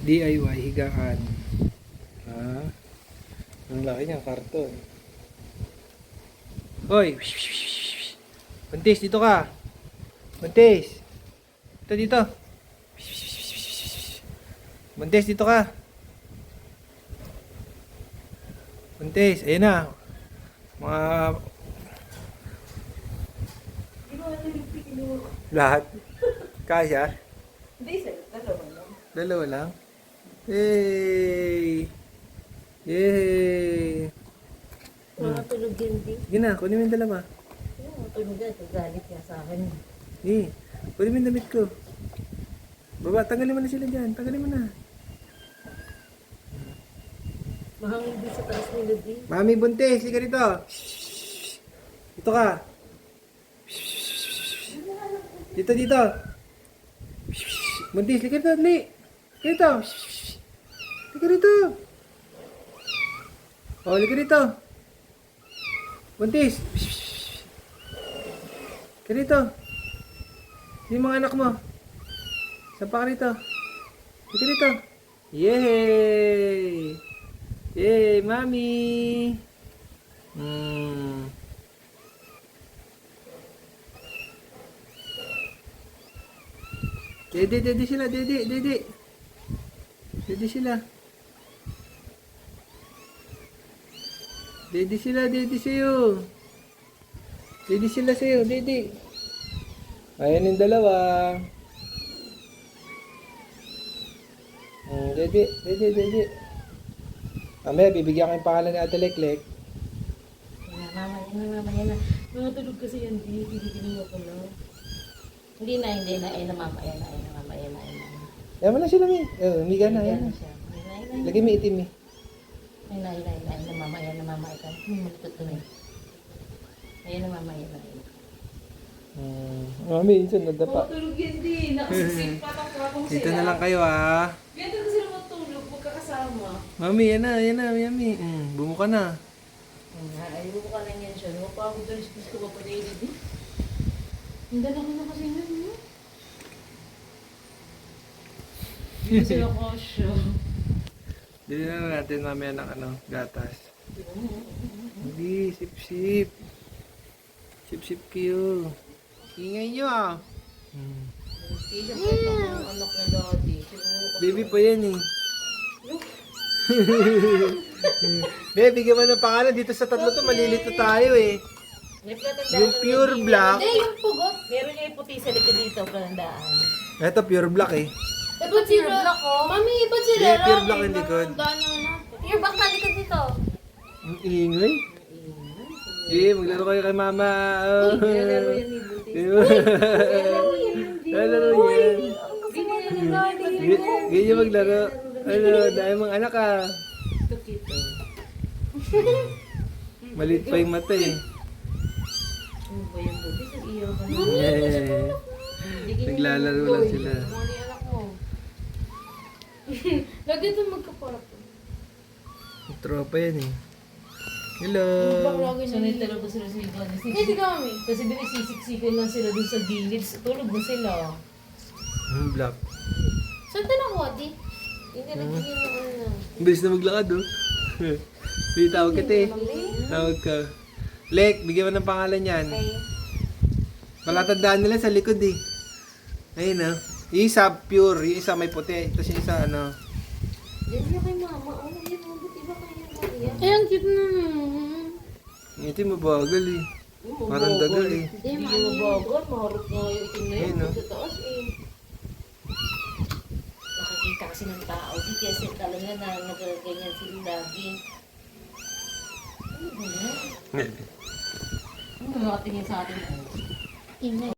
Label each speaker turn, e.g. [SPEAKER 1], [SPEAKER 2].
[SPEAKER 1] DIY higaan. Ah, ang laki niya, karton. Hoy! Buntis, dito ka! Buntis! Dito. Buntis, dito ka! Buntis, ayun na. Mga... Lahat. Kaya?
[SPEAKER 2] Hindi, sir. Dalawa lang.
[SPEAKER 1] Dalawa lang? Yay! Yay!
[SPEAKER 2] Matulog din din.
[SPEAKER 1] Sige na, kunin mo yung dalawa.
[SPEAKER 2] Matulog yan. Galit niya sa akin.
[SPEAKER 1] Eh, kunin mo yung damit ko. Baba, tanggalin mo na sila dyan. Tanggalin mo na.
[SPEAKER 2] Mahangin din sa taas ni Lodi.
[SPEAKER 1] Mami, buntis. Sige rito. Dito ka. Dito, dito. Buntis, sige rito, dali. Sige rito. Sige rito. Oh, sige rito. Buntis. Sige rito. Yung mga anak mo. Sapa ka rito. Sige rito. Yay! Yay, mami! Dede sila, dede. Dede sila. Dede sila, dede sa'yo. Dede sila sa'yo, dede. Ayan yung dalawa. Dede. Mamaya, bibigyan ko yung pangalan ni Ate Leklek.
[SPEAKER 2] Mama, yan na. Matulog kasi yan. Hindi mo ko na. Hindi na. Ay na, mama. Ayan na.
[SPEAKER 1] Ayan mo na sila, Mi. Miga na, ayan na.
[SPEAKER 2] siya.
[SPEAKER 1] Lagay mo itim, Mi.
[SPEAKER 2] Ayan na, mama. Ayan na, mama. Ikaw. Malipot to eh. Ayan na, mama. Ayan na.
[SPEAKER 1] Mami, insan nadapa.
[SPEAKER 2] Matulog yan din. Nakasisip pa ng
[SPEAKER 1] Dito na lang kayo, ah.
[SPEAKER 2] Ganito kasi sila matulog. Magkakasama.
[SPEAKER 1] Mami, yan na, Mami. Bumuka na.
[SPEAKER 2] Ayaw ko ka lang yan siya. Mapagod na gusto ko pa rin din. Hindi lang na kasi nga. Hindi sila kasya.
[SPEAKER 1] Dili na lang natin mamaya ng gatas. Hindi, sip-sip. Sip-sip kayo. Ingay nyo, ah.
[SPEAKER 2] Hindi siya pwede ng anak na daddy.
[SPEAKER 1] Baby pa yan, eh. Be, bigyan mo ng pangalan. Dito sa tatlo to, malilito tayo, eh. Yung pure black.
[SPEAKER 2] Hindi, yung pugot. Meron niya yung puti sa likod dito, palandaan.
[SPEAKER 1] Ito, pure black, eh.
[SPEAKER 3] Ba't sila? Mami, ba't sila?
[SPEAKER 1] Hindi, pure black yung likod.
[SPEAKER 3] Pure black na likod dito.
[SPEAKER 1] Ang ingay. Eh, maglaro kayo kay mama. Oh.
[SPEAKER 2] Nilalaro yan ni Buti.
[SPEAKER 1] Lalaro yan.
[SPEAKER 3] Ang kasi nilagaling.
[SPEAKER 1] Ganyan maglaro. Ano, dahil mga anak, ah.
[SPEAKER 2] Ito kito.
[SPEAKER 1] Maliit pa yung mata, eh.
[SPEAKER 2] Ano ba yung Buti? Sa iyo ka na.
[SPEAKER 1] Eh. Naglalaro lang sila.
[SPEAKER 2] Ano yung anak mo?
[SPEAKER 3] Lagi ito magkaparap.
[SPEAKER 1] Tropa yan, eh. Hello.
[SPEAKER 2] Sanay talaga sila sa iba.
[SPEAKER 3] Hindi kami.
[SPEAKER 2] Kasi binisisik-sikin lang sila dun sa gilid. Tulog na sila.
[SPEAKER 1] Black.
[SPEAKER 3] Saan ito nakuha, di?
[SPEAKER 2] Hindi nagiging na ano.
[SPEAKER 1] Ang bilis na maglakad, oh. Hindi, tawag kita, eh. Tawag ka. Lek, bigyan mo ng pangalan yan. Palatandaan nila sa likod, eh. Ayun, oh. Yung isa pure, yung isa may puti. Tapos yung isa, ano.
[SPEAKER 2] Yan niya kay mama. Ano yan? Mabuti ba kaya yan?
[SPEAKER 3] Ay, ang cute na.
[SPEAKER 1] Yung ito mabagal, eh. Parang dagal, eh.
[SPEAKER 2] Hindi mo bagal. Maharap nga yung itim na yun.
[SPEAKER 1] Ayun, no?
[SPEAKER 2] Sa taas eh. Nakakita kasi ng tao. Di kasi talaga na nagaganyan sila lagi. Ano ba yan? Ano ba nakatingin sa atin?
[SPEAKER 3] Ingay.